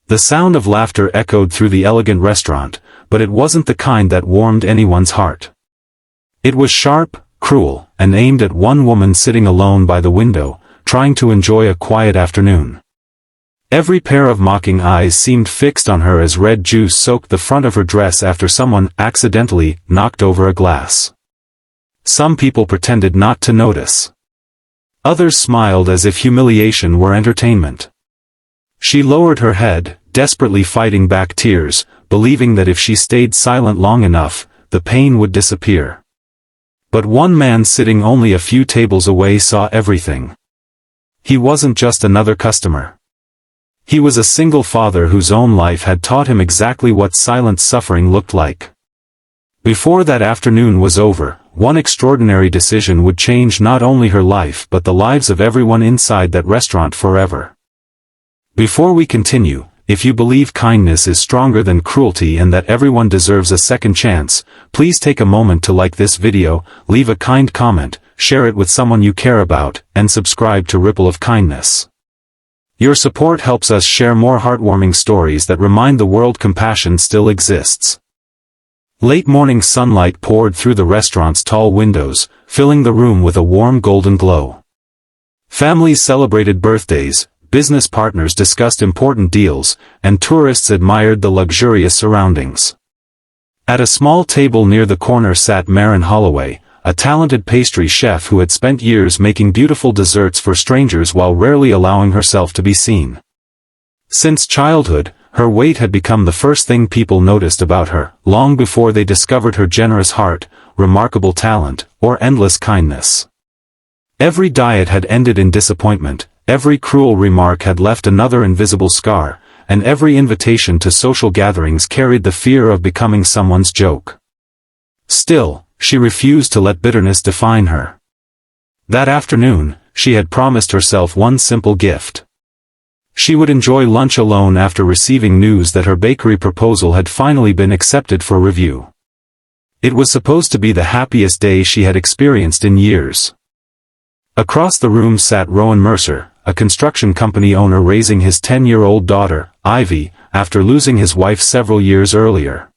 The sound of laughter echoed through the elegant restaurant, but it wasn't the kind that warmed anyone's heart. It was sharp, cruel, and aimed at one woman sitting alone by the window, trying to enjoy a quiet afternoon. Every pair of mocking eyes seemed fixed on her as red juice soaked the front of her dress after someone accidentally knocked over a glass. Some people pretended not to notice. Others smiled as if humiliation were entertainment. She lowered her head, desperately fighting back tears, believing that if she stayed silent long enough, the pain would disappear. But one man sitting only a few tables away saw everything. He wasn't just another customer. He was a single father whose own life had taught him exactly what silent suffering looked like. Before that afternoon was over, one extraordinary decision would change not only her life but the lives of everyone inside that restaurant forever. Before we continue, if you believe kindness is stronger than cruelty and that everyone deserves a second chance, please take a moment to like this video, leave a kind comment, share it with someone you care about, and subscribe to Ripple of Kindness. Your support helps us share more heartwarming stories that remind the world compassion still exists. Late morning sunlight poured through the restaurant's tall windows, filling the room with a warm golden glow. Families celebrated birthdays, business partners discussed important deals, and tourists admired the luxurious surroundings. At a small table near the corner sat Maren Holloway, a talented pastry chef who had spent years making beautiful desserts for strangers while rarely allowing herself to be seen. Since childhood, her weight had become the first thing people noticed about her, long before they discovered her generous heart, remarkable talent, or endless kindness. Every diet had ended in disappointment, every cruel remark had left another invisible scar, and every invitation to social gatherings carried the fear of becoming someone's joke. Still, she refused to let bitterness define her. That afternoon, she had promised herself one simple gift. She would enjoy lunch alone after receiving news that her bakery proposal had finally been accepted for review. It was supposed to be the happiest day she had experienced in years. Across the room sat Rowan Mercer, a construction company owner raising his 10-year-old daughter, Ivy, after losing his wife several years earlier.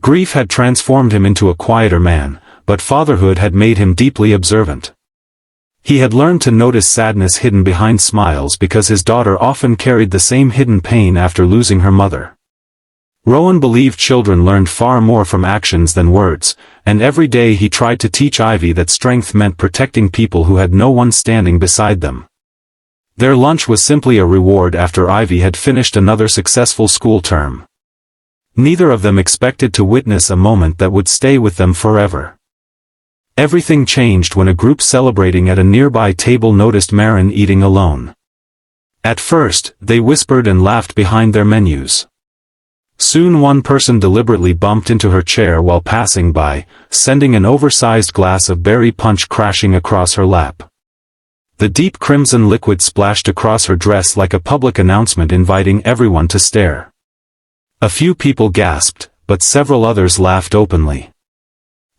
Grief had transformed him into a quieter man, but fatherhood had made him deeply observant. He had learned to notice sadness hidden behind smiles because his daughter often carried the same hidden pain after losing her mother. Rowan believed children learned far more from actions than words, and every day he tried to teach Ivy that strength meant protecting people who had no one standing beside them. Their lunch was simply a reward after Ivy had finished another successful school term. Neither of them expected to witness a moment that would stay with them forever. Everything changed when a group celebrating at a nearby table noticed Maren eating alone. At first, they whispered and laughed behind their menus. Soon one person deliberately bumped into her chair while passing by, sending an oversized glass of berry punch crashing across her lap. The deep crimson liquid splashed across her dress like a public announcement inviting everyone to stare. A few people gasped, but several others laughed openly.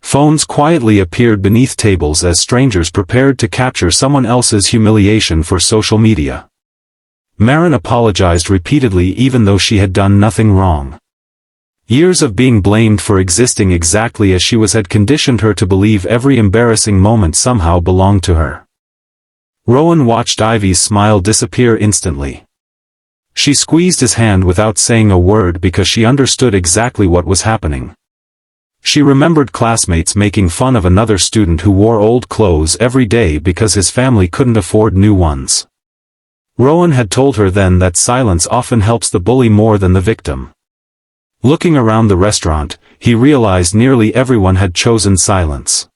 Phones quietly appeared beneath tables as strangers prepared to capture someone else's humiliation for social media. Maren apologized repeatedly even though she had done nothing wrong. Years of being blamed for existing exactly as she was had conditioned her to believe every embarrassing moment somehow belonged to her. Rowan watched Ivy's smile disappear instantly. She squeezed his hand without saying a word because she understood exactly what was happening. She remembered classmates making fun of another student who wore old clothes every day because his family couldn't afford new ones. Rowan had told her then that silence often helps the bully more than the victim. Looking around the restaurant, he realized nearly everyone had chosen silence.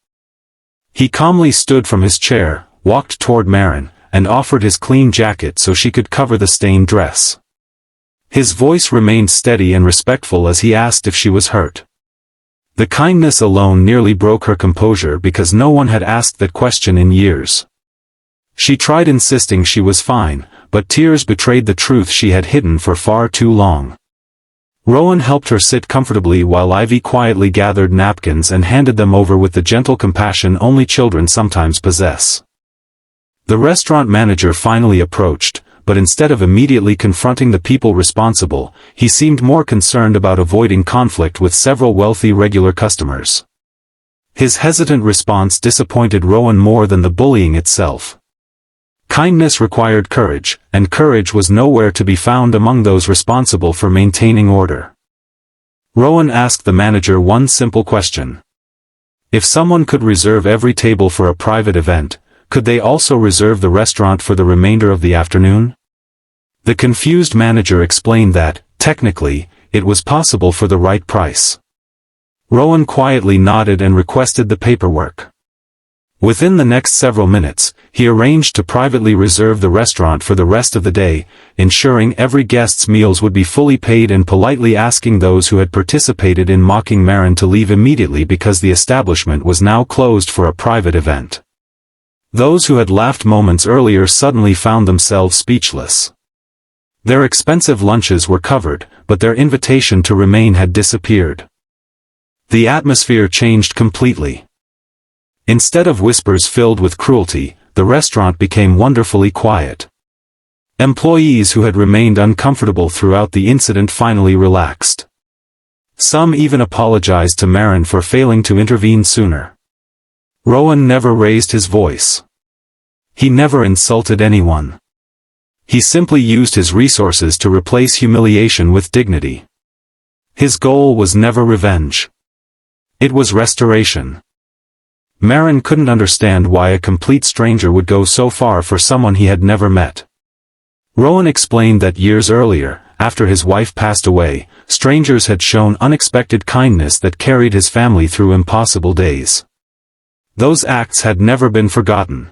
He calmly stood from his chair, walked toward Maren, and offered his clean jacket so she could cover the stained dress. His voice remained steady and respectful as he asked if she was hurt. The kindness alone nearly broke her composure because no one had asked that question in years. She tried insisting she was fine, but tears betrayed the truth she had hidden for far too long. Rowan helped her sit comfortably while Ivy quietly gathered napkins and handed them over with the gentle compassion only children sometimes possess. The restaurant manager finally approached, but instead of immediately confronting the people responsible, he seemed more concerned about avoiding conflict with several wealthy regular customers. His hesitant response disappointed Rowan more than the bullying itself. Kindness required courage, and courage was nowhere to be found among those responsible for maintaining order. Rowan asked the manager one simple question. If someone could reserve every table for a private event, could they also reserve the restaurant for the remainder of the afternoon? The confused manager explained that, technically, it was possible for the right price. Rowan quietly nodded and requested the paperwork. Within the next several minutes, he arranged to privately reserve the restaurant for the rest of the day, ensuring every guest's meals would be fully paid and politely asking those who had participated in mocking Marin to leave immediately because the establishment was now closed for a private event. Those who had laughed moments earlier suddenly found themselves speechless. Their expensive lunches were covered, but their invitation to remain had disappeared. The atmosphere changed completely. Instead of whispers filled with cruelty, the restaurant became wonderfully quiet. Employees who had remained uncomfortable throughout the incident finally relaxed. Some even apologized to Marin for failing to intervene sooner. Rowan never raised his voice. He never insulted anyone. He simply used his resources to replace humiliation with dignity. His goal was never revenge. It was restoration. Marin couldn't understand why a complete stranger would go so far for someone he had never met. Rowan explained that years earlier, after his wife passed away, strangers had shown unexpected kindness that carried his family through impossible days. Those acts had never been forgotten.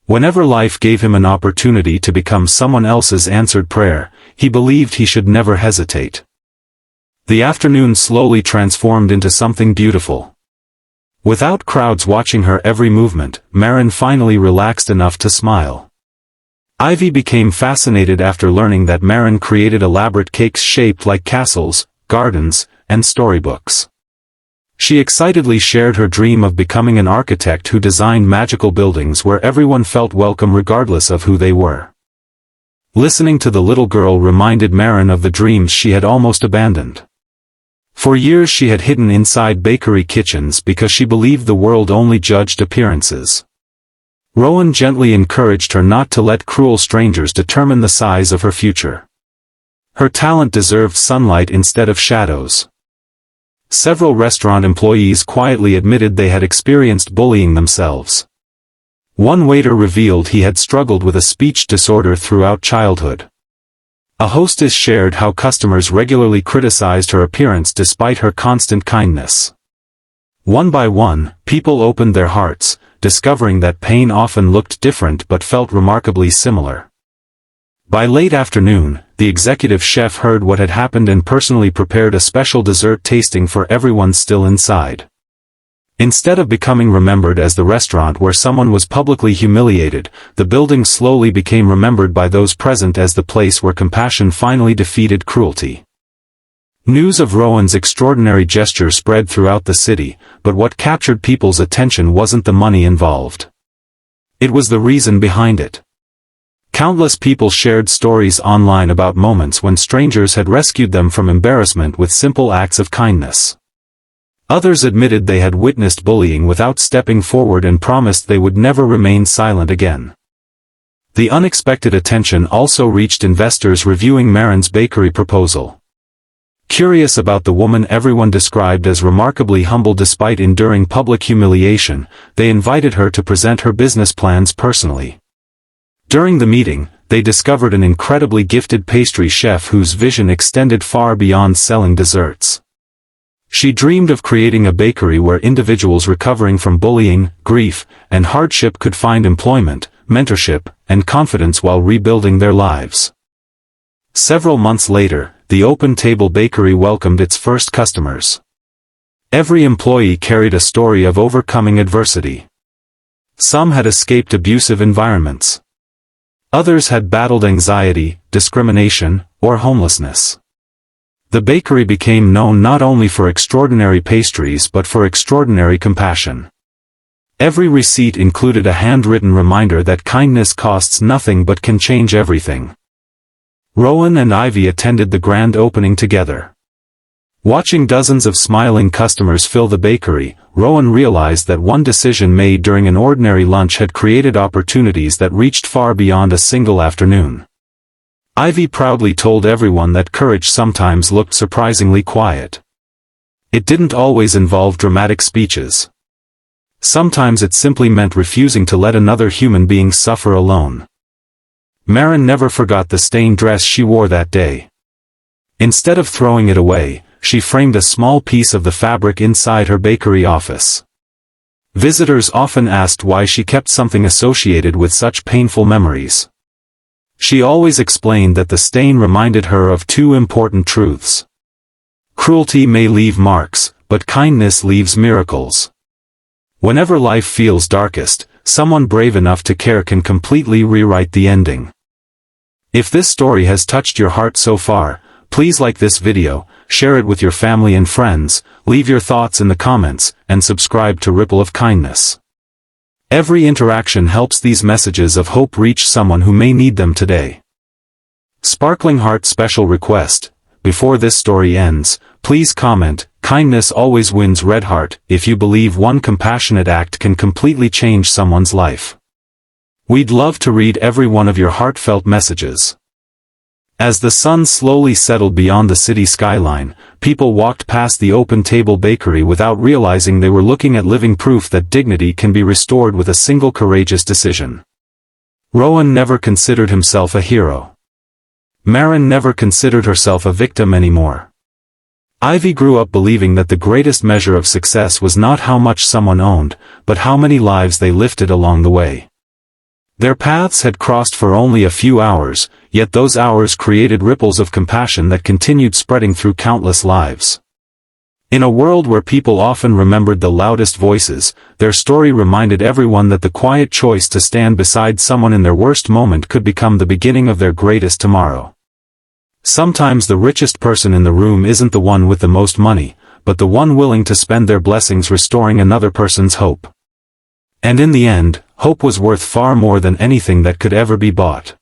Whenever life gave him an opportunity to become someone else's answered prayer, he believed he should never hesitate. The afternoon slowly transformed into something beautiful. Without crowds watching her every movement, Marin finally relaxed enough to smile. Ivy became fascinated after learning that Marin created elaborate cakes shaped like castles, gardens, and storybooks. She excitedly shared her dream of becoming an architect who designed magical buildings where everyone felt welcome regardless of who they were. Listening to the little girl reminded Marin of the dreams she had almost abandoned. For years she had hidden inside bakery kitchens because she believed the world only judged appearances. Rowan gently encouraged her not to let cruel strangers determine the size of her future. Her talent deserved sunlight instead of shadows. Several restaurant employees quietly admitted they had experienced bullying themselves. One waiter revealed he had struggled with a speech disorder throughout childhood. A hostess shared how customers regularly criticized her appearance despite her constant kindness. One by one, people opened their hearts, discovering that pain often looked different but felt remarkably similar. By late afternoon, the executive chef heard what had happened and personally prepared a special dessert tasting for everyone still inside. Instead of becoming remembered as the restaurant where someone was publicly humiliated, the building slowly became remembered by those present as the place where compassion finally defeated cruelty. News of Rowan's extraordinary gesture spread throughout the city, but what captured people's attention wasn't the money involved. It was the reason behind it. Countless people shared stories online about moments when strangers had rescued them from embarrassment with simple acts of kindness. Others admitted they had witnessed bullying without stepping forward and promised they would never remain silent again. The unexpected attention also reached investors reviewing Marin's bakery proposal. Curious about the woman everyone described as remarkably humble despite enduring public humiliation, they invited her to present her business plans personally. During the meeting, they discovered an incredibly gifted pastry chef whose vision extended far beyond selling desserts. She dreamed of creating a bakery where individuals recovering from bullying, grief, and hardship could find employment, mentorship, and confidence while rebuilding their lives. Several months later, the Open Table Bakery welcomed its first customers. Every employee carried a story of overcoming adversity. Some had escaped abusive environments. Others had battled anxiety, discrimination, or homelessness. The bakery became known not only for extraordinary pastries but for extraordinary compassion. Every receipt included a handwritten reminder that kindness costs nothing but can change everything. Rowan and Ivy attended the grand opening together. Watching dozens of smiling customers fill the bakery, Rowan realized that one decision made during an ordinary lunch had created opportunities that reached far beyond a single afternoon. Ivy proudly told everyone that courage sometimes looked surprisingly quiet. It didn't always involve dramatic speeches. Sometimes it simply meant refusing to let another human being suffer alone. Maren never forgot the stained dress she wore that day. Instead of throwing it away, she framed a small piece of the fabric inside her bakery office. Visitors often asked why she kept something associated with such painful memories. She always explained that the stain reminded her of two important truths. Cruelty may leave marks, but kindness leaves miracles. Whenever life feels darkest, someone brave enough to care can completely rewrite the ending. If this story has touched your heart so far, please like this video, share it with your family and friends, leave your thoughts in the comments, and subscribe to Ripple of Kindness. Every interaction helps these messages of hope reach someone who may need them today. Sparkling Heart special request: before this story ends, please comment, "Kindness always wins, red heart," if you believe one compassionate act can completely change someone's life. We'd love to read every one of your heartfelt messages. As the sun slowly settled beyond the city skyline, people walked past the open-table bakery without realizing they were looking at living proof that dignity can be restored with a single courageous decision. Rowan never considered himself a hero. Maren never considered herself a victim anymore. Ivy grew up believing that the greatest measure of success was not how much someone owned, but how many lives they lifted along the way. Their paths had crossed for only a few hours, yet those hours created ripples of compassion that continued spreading through countless lives. In a world where people often remembered the loudest voices, their story reminded everyone that the quiet choice to stand beside someone in their worst moment could become the beginning of their greatest tomorrow. Sometimes the richest person in the room isn't the one with the most money, but the one willing to spend their blessings restoring another person's hope. And in the end, hope was worth far more than anything that could ever be bought.